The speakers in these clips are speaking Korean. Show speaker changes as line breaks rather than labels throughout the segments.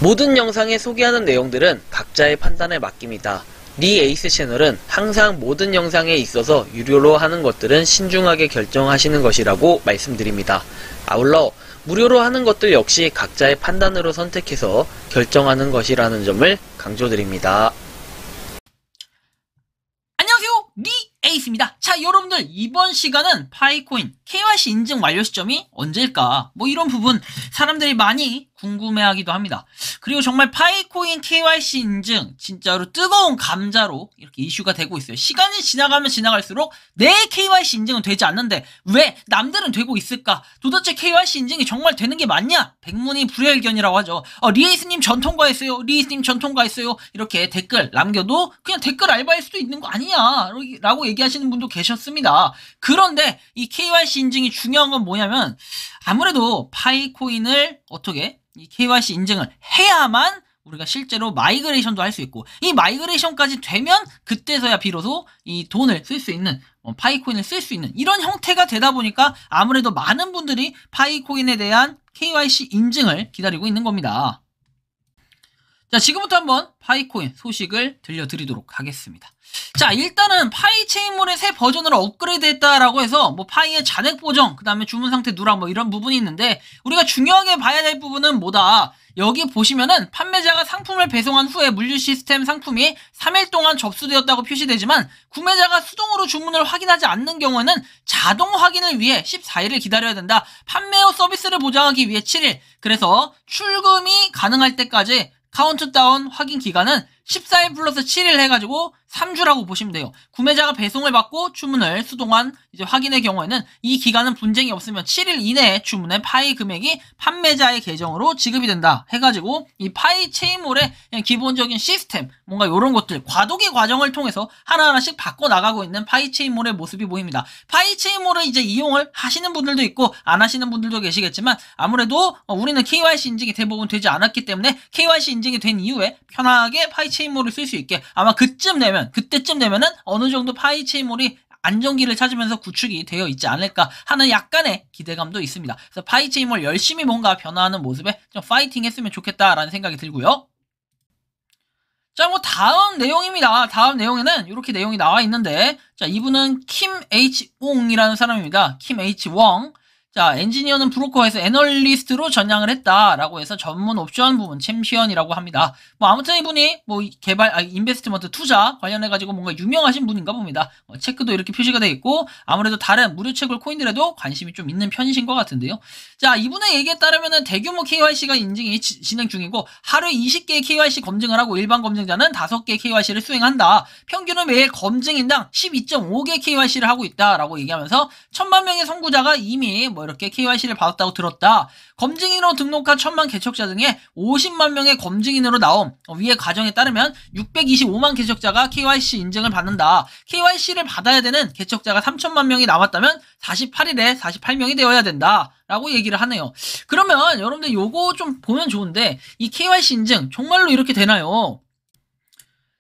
모든 영상에 소개하는 내용들은 각자의 판단에 맡깁니다. 리 에이스 채널은 항상 모든 영상에 있어서 유료로 하는 것들은 신중하게 결정하시는 것이라고 말씀드립니다. 아울러 무료로 하는 것들 역시 각자의 판단으로 선택해서 결정하는 것이라는 점을 강조드립니다.
안녕하세요, 리 에이스입니다. 자, 여러분들 이번 시간은 파이코인 KYC 인증 완료 시점이 언제일까? 뭐 이런 부분 사람들이 많이 궁금해하기도 합니다. 그리고 정말 파이코인 KYC 인증 진짜로 뜨거운 감자로 이렇게 이슈가 되고 있어요. 시간이 지나가면 지나갈수록 내 KYC 인증은 되지 않는데 왜 남들은 되고 있을까? 도대체 KYC 인증이 정말 되는 게 맞냐? 백문이 불여일견이라고 하죠. 리에이스님 전 통과했어요. 리에이스님 전 통과했어요. 이렇게 댓글 남겨도 그냥 댓글 알바일 수도 있는 거 아니냐? 라고 얘기하시는 분도 계셨습니다. 그런데 이 KYC 인증이 중요한 건 뭐냐면 아무래도 파이코인을 어떻게 이 KYC 인증을 해야만 우리가 실제로 마이그레이션도 할 수 있고, 이 마이그레이션까지 되면 그때서야 비로소 이 돈을 쓸 수 있는, 파이코인을 쓸 수 있는 이런 형태가 되다 보니까 아무래도 많은 분들이 파이코인에 대한 KYC 인증을 기다리고 있는 겁니다. 자, 지금부터 한번 파이코인 소식을 들려드리도록 하겠습니다. 자, 일단은 파이체인몰의 새 버전으로 업그레이드 했다라고 해서 뭐 파이의 잔액 보정, 그 다음에 주문 상태 누락 뭐 이런 부분이 있는데, 우리가 중요하게 봐야 될 부분은 뭐다? 여기 보시면은 판매자가 상품을 배송한 후에 물류 시스템 상품이 3일 동안 접수되었다고 표시되지만, 구매자가 수동으로 주문을 확인하지 않는 경우에는 자동 확인을 위해 14일을 기다려야 된다. 판매 후 서비스를 보장하기 위해 7일. 그래서 출금이 가능할 때까지 카운트다운 확인 기간은 14일 플러스 7일 해가지고 3주라고 보시면 돼요. 구매자가 배송을 받고 주문을 수동안 이제 확인의 경우에는 이 기간은 분쟁이 없으면 7일 이내에 주문의 파이 금액이 판매자의 계정으로 지급이 된다 해가지고, 이 파이 체인몰의 기본적인 시스템, 뭔가 이런 것들 과도기 과정을 통해서 하나하나씩 바꿔나가고 있는 파이 체인몰의 모습이 보입니다. 파이 체인몰을 이제 이용을 하시는 분들도 있고 안 하시는 분들도 계시겠지만, 아무래도 우리는 KYC 인증이 대부분 되지 않았기 때문에 KYC 인증이 된 이후에 편하게 파이 체인몰을 쓸 수 있게, 아마 그때쯤 되면은 어느 정도 파이 체인몰이 안정기를 찾으면서 구축이 되어 있지 않을까 하는 약간의 기대감도 있습니다. 그래서 파이 체인몰 열심히 뭔가 변화하는 모습에 좀 파이팅 했으면 좋겠다라는 생각이 들고요. 자, 뭐 다음 내용입니다. 다음 내용에는 이렇게 내용이 나와 있는데, 자, 이분은 킴 H 웡이라는 사람입니다. 킴 H 웡. 자, 엔지니어는 브로커에서 애널리스트로 전향을 했다라고 해서 전문 옵션 부문 챔피언이라고 합니다. 뭐 아무튼 이분이 뭐 인베스트먼트 투자 관련해가지고 뭔가 유명하신 분인가 봅니다. 체크도 이렇게 표시가 되어 있고, 아무래도 다른 무료 채굴 코인들에도 관심이 좀 있는 편이신 것 같은데요. 자, 이분의 얘기에 따르면은 대규모 KYC가 인증이 진행 중이고, 하루에 20개의 KYC 검증을 하고 일반 검증자는 5개의 KYC를 수행한다. 평균은 매일 검증인당 12.5개 KYC를 하고 있다라고 얘기하면서 1000만 명의 선구자가 이미 뭐 이렇게 KYC를 받았다고 들었다. 검증인으로 등록한 1000만 개척자 중에 50만 명의 검증인으로 나옴. 위의 과정에 따르면 625만 개척자가 KYC 인증을 받는다. KYC를 받아야 되는 개척자가 3000만 명이 남았다면 48일에 48명이 되어야 된다 라고 얘기를 하네요. 그러면 여러분들 요거 좀 보면 좋은데, 이 KYC 인증 정말로 이렇게 되나요?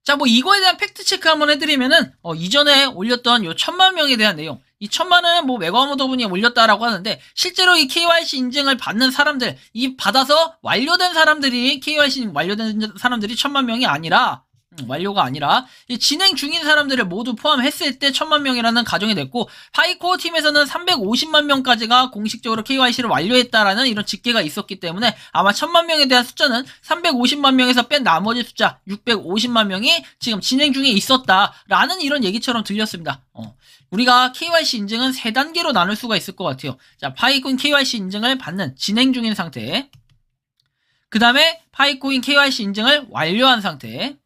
자, 뭐 이거에 대한 팩트 체크 한번 해드리면은 이전에 올렸던 요 1000만 명에 대한 내용, 이 1000만은 뭐 메가모더분이 올렸다라고 하는데, 실제로 이 KYC 인증을 받는 사람들, 이 받아서 완료된 사람들이 KYC 완료된 사람들이 1000만 명이 아니라, 완료가 아니라 진행 중인 사람들을 모두 포함했을 때 1000만 명이라는 가정이 됐고, 파이코어 팀에서는 350만 명까지가 공식적으로 KYC를 완료했다라는 이런 집계가 있었기 때문에 아마 1000만 명에 대한 숫자는 350만 명에서 뺀 나머지 숫자 650만 명이 지금 진행 중에 있었다라는 이런 얘기처럼 들렸습니다. 우리가 KYC 인증은 3단계로 나눌 수가 있을 것 같아요. 자, 파이코인 KYC 인증을 받는 진행 중인 상태, 그 다음에 파이코인 KYC 인증을 완료한 상태,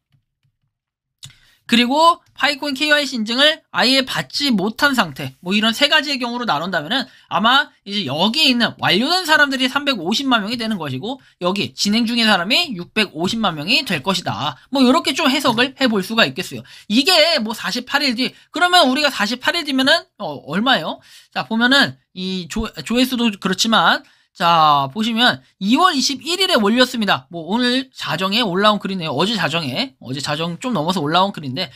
그리고 파이코인 KYC 인증을 아예 받지 못한 상태, 뭐 이런 3가지의 경우로 나눈다면은 아마 이제 여기에 있는 완료된 사람들이 350만 명이 되는 것이고, 여기 진행 중인 사람이 650만 명이 될 것이다. 뭐 이렇게 좀 해석을 해볼 수가 있겠어요. 이게 뭐 48일 뒤, 그러면 우리가 48일 뒤면은 얼마예요? 자, 보면은 이 조회수도 그렇지만, 자, 보시면 2월 21일에 올렸습니다. 뭐 오늘 자정에 올라온 글이네요. 어제 자정 좀 넘어서 올라온 글인데,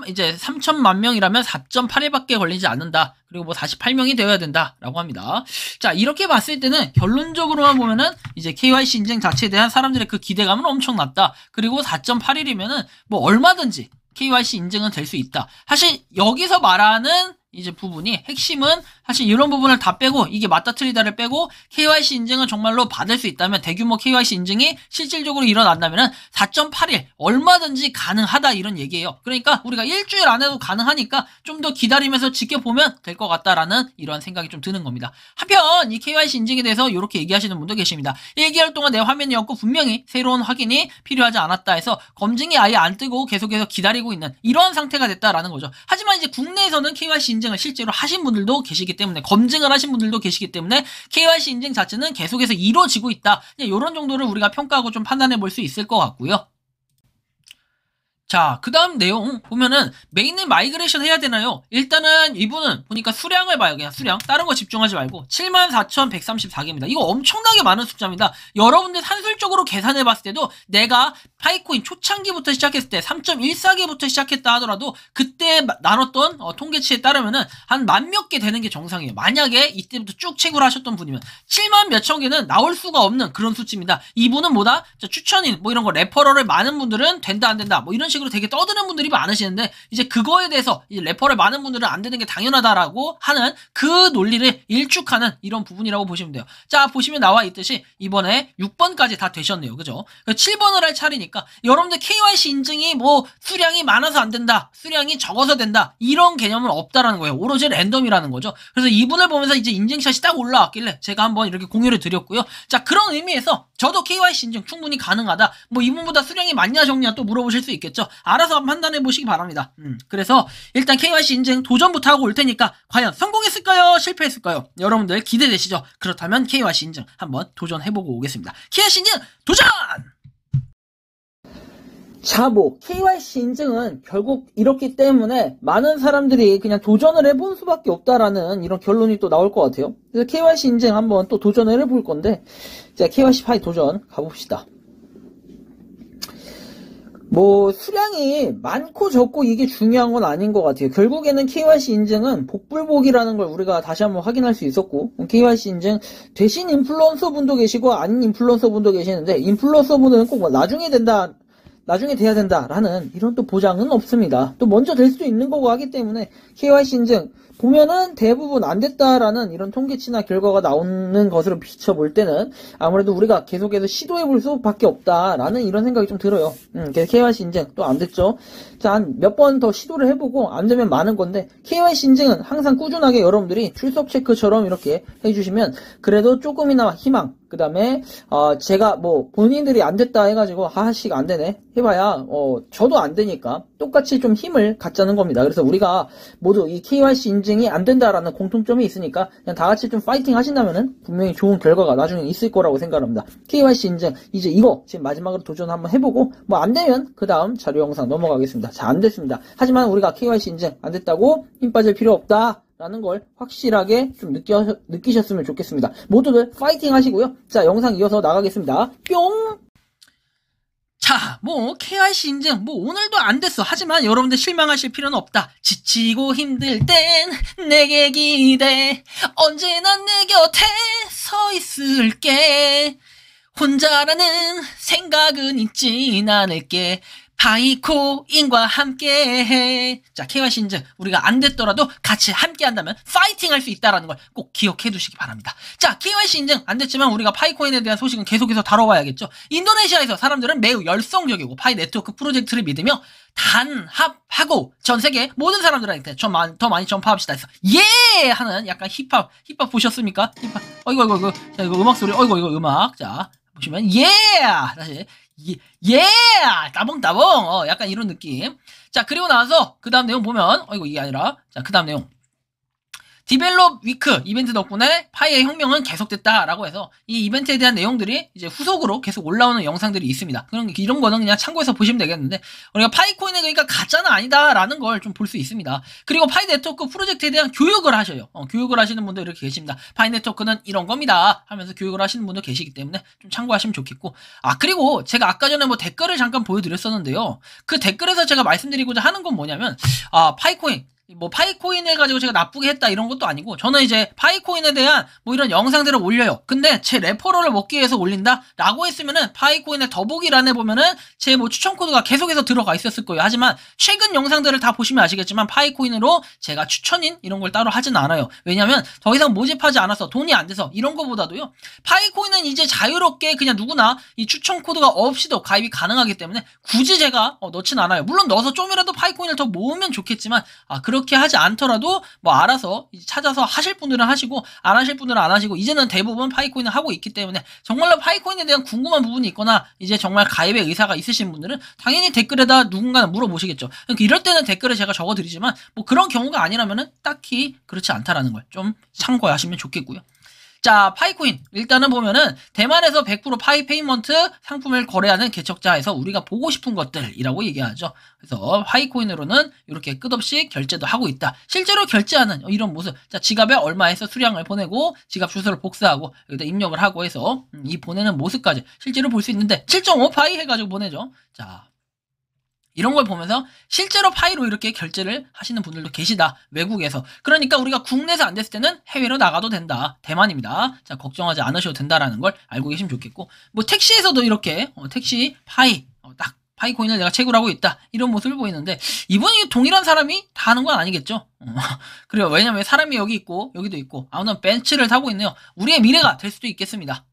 이제 3천만 명이라면 4.8일밖에 걸리지 않는다. 그리고 뭐 48명이 되어야 된다라고 합니다. 자, 이렇게 봤을 때는 결론적으로만 보면은 이제 KYC 인증 자체에 대한 사람들의 그 기대감은 엄청 낮다. 그리고 4.8일이면은 뭐 얼마든지 KYC 인증은 될 수 있다. 사실 여기서 말하는 이제 부분이 핵심은 사실 이런 부분을 다 빼고 이게 맞다 틀리다를 빼고 KYC 인증은 정말로 받을 수 있다면 대규모 KYC 인증이 실질적으로 일어난다면 4.8일 얼마든지 가능하다 이런 얘기예요. 그러니까 우리가 일주일 안에도 가능하니까 좀 더 기다리면서 지켜보면 될 것 같다라는 이런 생각이 좀 드는 겁니다. 한편 이 KYC 인증에 대해서 이렇게 얘기하시는 분도 계십니다. 1개월 동안 내 화면이 없고 분명히 새로운 확인이 필요하지 않았다 해서 검증이 아예 안 뜨고 계속해서 기다리고 있는 이런 상태가 됐다라는 거죠. 하지만 이제 국내에서는 KYC 인증을 실제로 하신 분들도 계시기 때문에 검증을 하신 분들도 계시기 때문에 KYC 인증 자체는 계속해서 이루어지고 있다. 이런 정도를 우리가 평가하고 좀 판단해 볼 수 있을 것 같고요. 자, 그 다음 내용 보면은 메인을 마이그레이션 해야 되나요? 일단은 이분은 보니까 수량을 봐요. 그냥 수량. 다른 거 집중하지 말고 74,134개입니다. 이거 엄청나게 많은 숫자입니다. 여러분들 산술적으로 계산해 봤을 때도 내가 파이코인 초창기부터 시작했을 때 3.14개부터 시작했다 하더라도 그때 나눴던 통계치에 따르면은 한 만 몇 개 되는 게 정상이에요. 만약에 이때부터 쭉 채굴 하셨던 분이면 7만 몇천 개는 나올 수가 없는 그런 수치입니다. 이분은 뭐다? 추천인 뭐 이런 거 레퍼럴을 많은 분들은 된다 안 된다 뭐 이런 식으로 되게 떠드는 분들이 많으시는데 이제 그거에 대해서 이제 레퍼럴 많은 분들은 안 되는 게 당연하다라고 하는 그 논리를 일축하는 이런 부분이라고 보시면 돼요. 자, 보시면 나와 있듯이 이번에 6번까지 다 되셨네요. 그죠? 7번을 할 차례니까 여러분들 KYC 인증이 뭐 수량이 많아서 안 된다, 수량이 적어서 된다 이런 개념은 없다라는 거예요. 오로지 랜덤이라는 거죠. 그래서 이분을 보면서 이제 인증샷이 딱 올라왔길래 제가 한번 이렇게 공유를 드렸고요. 자, 그런 의미에서 저도 KYC 인증 충분히 가능하다. 뭐 이분보다 수량이 많냐 적냐 또 물어보실 수 있겠죠. 알아서 한번 판단해 보시기 바랍니다. 그래서 일단 KYC 인증 도전부터 하고 올 테니까 과연 성공했을까요? 실패했을까요? 여러분들 기대되시죠? 그렇다면 KYC 인증 한번 도전해보고 오겠습니다. KYC 인증 도전!
자, 뭐 KYC 인증은 결국 이렇기 때문에 많은 사람들이 그냥 도전을 해본 수밖에 없다라는 이런 결론이 또 나올 것 같아요. 그래서 KYC 인증 한번 또 도전을 해볼 건데, 자, KYC 파이 도전 가봅시다. 뭐 수량이 많고 적고 이게 중요한 건 아닌 것 같아요. 결국에는 KYC 인증은 복불복이라는 걸 우리가 다시 한번 확인할 수 있었고, KYC 인증 되신 인플루언서 분도 계시고 아닌 인플루언서 분도 계시는데, 인플루언서 분은 꼭 뭐 나중에 돼야 된다라는 이런 또 보장은 없습니다. 또 먼저 될 수도 있는 거고 하기 때문에 KYC 인증 보면은 대부분 안 됐다라는 이런 통계치나 결과가 나오는 것으로 비춰볼 때는 아무래도 우리가 계속해서 시도해볼 수밖에 없다라는 이런 생각이 좀 들어요. 그래서 KYC 인증 또 안 됐죠. 자, 한 몇 번 더 시도를 해보고 안 되면 많은 건데, KYC 인증은 항상 꾸준하게 여러분들이 출석 체크처럼 이렇게 해주시면 그래도 조금이나마 희망, 그 다음에 제가 뭐 본인들이 안 됐다 해가지고 하나씩 안 되네 해봐야 저도 안 되니까 똑같이 좀 힘을 갖자는 겁니다. 그래서 우리가 모두 이 KYC 인증이 안 된다라는 공통점이 있으니까 그냥 다 같이 좀 파이팅 하신다면은 분명히 좋은 결과가 나중에 있을 거라고 생각합니다. KYC 인증 이제 이거 지금 마지막으로 도전 한번 해보고 뭐 안 되면 그 다음 자료 영상 넘어가겠습니다. 자, 안 됐습니다. 하지만 우리가 KYC 인증 안 됐다고 힘 빠질 필요 없다 라는 걸 확실하게 좀 느끼셨으면 좋겠습니다. 모두들 파이팅 하시고요. 자, 영상 이어서 나가겠습니다. 뿅!
자, 뭐 KYC 인증 뭐 오늘도 안 됐어. 하지만 여러분들 실망하실 필요는 없다. 지치고 힘들 땐 내게 기대, 언제나 내 곁에 서 있을게, 혼자라는 생각은 잊진 않을게, 파이코인과 함께해. 자, KYC 인증 우리가 안 됐더라도 같이 함께 한다면 파이팅 할 수 있다라는 걸 꼭 기억해 두시기 바랍니다. 자, KYC 인증 안 됐지만 우리가 파이코인에 대한 소식은 계속해서 다뤄봐야겠죠. 인도네시아에서 사람들은 매우 열성적이고 파이 네트워크 프로젝트를 믿으며 단합하고 전 세계 모든 사람들한테 더 많이 전파합시다 해서 예! 하는 약간 힙합 보셨습니까? 힙합. 이거 자, 이거 음악 소리. 이거 음악. 자, 보시면 예! 다시 예! 따봉! 약간 이런 느낌. 자, 그리고 나서 그 다음 내용 보면 이거 이게 아니라, 자, 그 다음 내용. 디벨롭 위크 이벤트 덕분에 파이의 혁명은 계속됐다라고 해서 이 이벤트에 대한 내용들이 이제 후속으로 계속 올라오는 영상들이 있습니다. 그럼 이런 거는 그냥 참고해서 보시면 되겠는데, 우리가 파이코인은 그러니까 가짜는 아니다라는 걸 좀 볼 수 있습니다. 그리고 파이 네트워크 프로젝트에 대한 교육을 하셔요. 교육을 하시는 분도 이렇게 계십니다. 파이 네트워크는 이런 겁니다 하면서 교육을 하시는 분도 계시기 때문에 좀 참고하시면 좋겠고, 그리고 제가 아까 전에 뭐 댓글을 잠깐 보여드렸었는데요. 그 댓글에서 제가 말씀드리고자 하는 건 뭐냐면, 파이코인 뭐 파이코인을 가지고 제가 나쁘게 했다 이런 것도 아니고, 저는 이제 파이코인에 대한 뭐 이런 영상들을 올려요. 근데 제 레퍼럴을 먹기 위해서 올린다 라고 했으면은 파이코인의 더보기란에 보면은 제 뭐 추천 코드가 계속해서 들어가 있었을 거예요. 하지만 최근 영상들을 다 보시면 아시겠지만 파이코인으로 제가 추천인 이런 걸 따로 하진 않아요. 왜냐면 더 이상 모집하지 않아서 돈이 안 돼서. 이런 거보다도요, 파이코인은 이제 자유롭게 그냥 누구나 이 추천 코드가 없이도 가입이 가능하기 때문에 굳이 제가 넣진 않아요. 물론 넣어서 좀이라도 파이코인을 더 모으면 좋겠지만, 그렇게 하지 않더라도 뭐 알아서 찾아서 하실 분들은 하시고 안 하실 분들은 안 하시고, 이제는 대부분 파이코인을 하고 있기 때문에 정말로 파이코인에 대한 궁금한 부분이 있거나 이제 정말 가입의 의사가 있으신 분들은 당연히 댓글에다 누군가는 물어보시겠죠. 그러니까 이럴 때는 댓글을 제가 적어드리지만, 뭐 그런 경우가 아니라면은 딱히 그렇지 않다라는 걸 좀 참고하시면 좋겠고요. 자, 파이코인 일단은 보면은 대만에서 100% 파이 페이먼트 상품을 거래하는 개척자에서 우리가 보고 싶은 것들이라고 얘기하죠. 그래서 파이코인으로는 이렇게 끝없이 결제도 하고 있다. 실제로 결제하는 이런 모습. 자, 지갑에 얼마에서 수량을 보내고 지갑 주소를 복사하고 여기다 입력을 하고 해서 이 보내는 모습까지 실제로 볼 수 있는데, 7.5 파이 해가지고 보내죠. 자, 이런 걸 보면서 실제로 파이로 이렇게 결제를 하시는 분들도 계시다, 외국에서. 그러니까 우리가 국내에서 안 됐을 때는 해외로 나가도 된다. 대만입니다. 자, 걱정하지 않으셔도 된다라는 걸 알고 계시면 좋겠고, 뭐 택시에서도 이렇게 택시 파이 딱 파이코인을 내가 채굴하고 있다 이런 모습을 보이는데, 이분이 동일한 사람이 다 하는 건 아니겠죠. 그래요. 왜냐면 사람이 여기 있고 여기도 있고, 아무튼 벤츠를 타고 있네요. 우리의 미래가 될 수도 있겠습니다.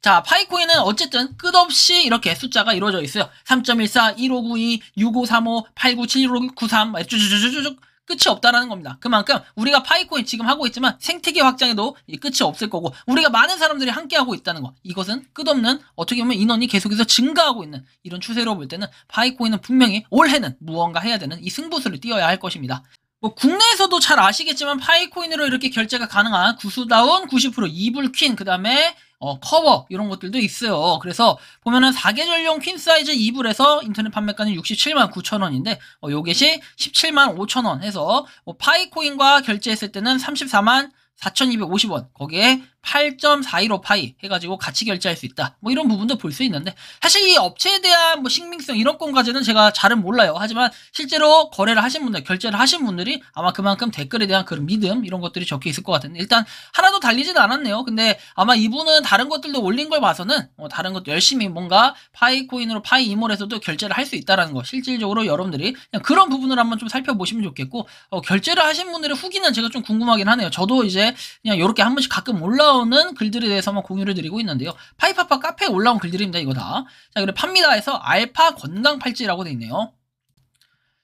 자, 파이코인은 어쨌든 끝없이 이렇게 숫자가 이루어져 있어요. 3.14, 1592, 6535, 897193, 쭈쭈쭈쭈쭈 끝이 없다라는 겁니다. 그만큼 우리가 파이코인 지금 하고 있지만 생태계 확장에도 끝이 없을 거고, 우리가 많은 사람들이 함께 하고 있다는 거, 이것은 끝없는 어떻게 보면 인원이 계속해서 증가하고 있는 이런 추세로 볼 때는 파이코인은 분명히 올해는 무언가 해야 되는 이 승부수를 띄어야 할 것입니다. 뭐 국내에서도 잘 아시겠지만 파이코인으로 이렇게 결제가 가능한 구수다운 90% 이불퀸, 그 다음에 커버 이런 것들도 있어요. 그래서 보면은 4계절용 퀸 사이즈 이불에서 인터넷 판매가는 67만 9천원인데 요것이 17만 5천원 해서 파이코인과 결제했을 때는 34만 4,250원, 거기에 8.415 파이 해가지고 같이 결제할 수 있다. 뭐 이런 부분도 볼 수 있는데, 사실 이 업체에 대한 뭐 신빙성 이런 건까지는 제가 잘은 몰라요. 하지만 실제로 거래를 하신 분들, 결제를 하신 분들이 아마 그만큼 댓글에 대한 그런 믿음 이런 것들이 적혀 있을 것 같은데, 일단 하나도 달리지는 않았네요. 근데 아마 이분은 다른 것들도 올린 걸 봐서는 다른 것도 열심히 뭔가 파이코인으로 파이 이몰에서도 결제를 할 수 있다라는 거, 실질적으로 여러분들이 그냥 그런 부분을 한번 좀 살펴보시면 좋겠고, 결제를 하신 분들의 후기는 제가 좀 궁금하긴 하네요. 저도 이제 그냥 이렇게 한 번씩 가끔 올라오는 글들에 대해서만 공유를 드리고 있는데요. 파이파파 카페에 올라온 글들입니다. 이거 다. 자, 그리고 팝니다에서 알파 건강 팔찌라고 돼 있네요.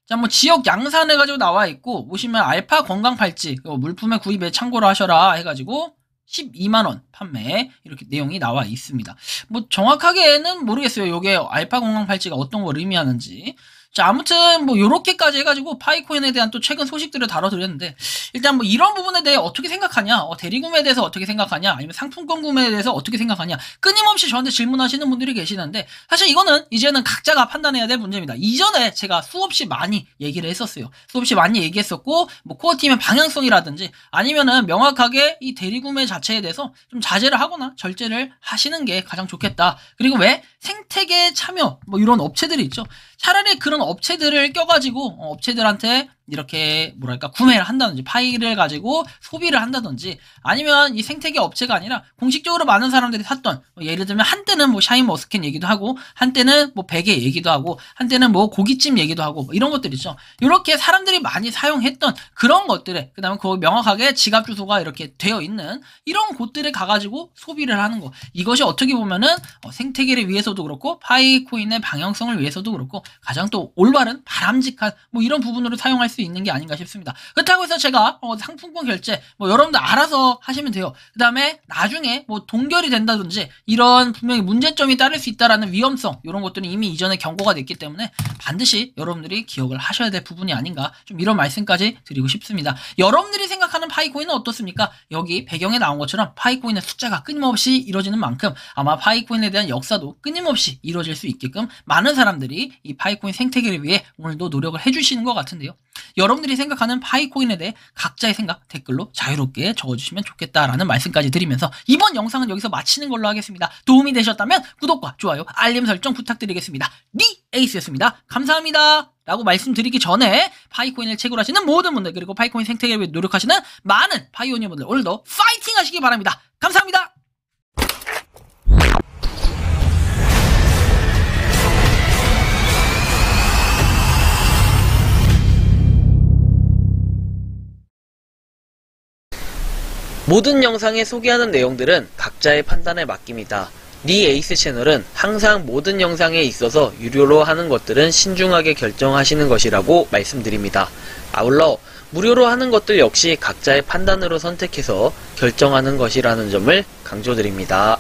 자, 뭐 지역 양산 해가지고 나와 있고, 보시면 알파 건강 팔찌 물품의 구입에 참고를 하셔라 해가지고 12만원 판매 이렇게 내용이 나와 있습니다. 뭐 정확하게는 모르겠어요. 요게 알파 건강 팔찌가 어떤 걸 의미하는지. 자, 아무튼 뭐 요렇게까지 해가지고 파이코인에 대한 또 최근 소식들을 다뤄드렸는데, 일단 뭐 이런 부분에 대해 어떻게 생각하냐, 대리구매에 대해서 어떻게 생각하냐, 아니면 상품권 구매에 대해서 어떻게 생각하냐, 끊임없이 저한테 질문하시는 분들이 계시는데, 사실 이거는 이제는 각자가 판단해야 될 문제입니다. 이전에 제가 수없이 많이 얘기를 했었어요. 수없이 많이 얘기했었고, 뭐 코어팀의 방향성이라든지 아니면은 명확하게 이 대리구매 자체에 대해서 좀 자제를 하거나 절제를 하시는 게 가장 좋겠다. 그리고 왜 생태계 참여 뭐 이런 업체들이 있죠. 차라리 그런 업체들을 껴가지고 업체들한테 이렇게 뭐랄까 구매를 한다든지 파이를 가지고 소비를 한다든지, 아니면 이 생태계 업체가 아니라 공식적으로 많은 사람들이 샀던 예를 들면 한때는 뭐 샤인머스켓 얘기도 하고, 한때는 뭐 베개 얘기도 하고, 한때는 뭐 고깃집 얘기도 하고, 뭐 이런 것들 있죠. 이렇게 사람들이 많이 사용했던 그런 것들에, 그 다음에 거기 명확하게 지갑 주소가 이렇게 되어 있는 이런 곳들에 가가지고 소비를 하는 거, 이것이 어떻게 보면은 생태계를 위해서도 그렇고 파이코인의 방향성을 위해서도 그렇고 가장 또 올바른 바람직한 뭐 이런 부분으로 사용할 수 수 있는 게 아닌가 싶습니다. 그렇다고 해서 제가 상품권 결제 여러분들 알아서 하시면 돼요. 그 다음에 나중에 동결이 된다든지 이런 분명히 문제점이 따를 수 있다라는 위험성 이런 것들은 이미 이전에 경고가 됐기 때문에 반드시 여러분들이 기억을 하셔야 될 부분이 아닌가 좀 이런 말씀까지 드리고 싶습니다. 여러분들이 생각하는 파이코인은 어떻습니까? 여기 배경에 나온 것처럼 파이코인의 숫자가 끊임없이 이뤄지는 만큼 아마 파이코인에 대한 역사도 끊임없이 이뤄질 수 있게끔 많은 사람들이 이 파이코인 생태계를 위해 오늘도 노력을 해주시는 것 같은데요. 여러분들이 생각하는 파이코인에 대해 각자의 생각 댓글로 자유롭게 적어주시면 좋겠다라는 말씀까지 드리면서 이번 영상은 여기서 마치는 걸로 하겠습니다. 도움이 되셨다면 구독과 좋아요, 알림 설정 부탁드리겠습니다. 에이스였습니다. 감사합니다. 라고 말씀드리기 전에 파이코인을 채굴하시는 모든 분들 그리고 파이코인 생태계를 위해 노력하시는 많은 파이오니어분들 오늘도 파이팅 하시기 바랍니다. 감사합니다.
모든 영상에 소개하는 내용들은 각자의 판단에 맡깁니다. 리 에이스 채널은 항상 모든 영상에 있어서 유료로 하는 것들은 신중하게 결정하시는 것이라고 말씀드립니다. 아울러 무료로 하는 것들 역시 각자의 판단으로 선택해서 결정하는 것이라는 점을 강조드립니다.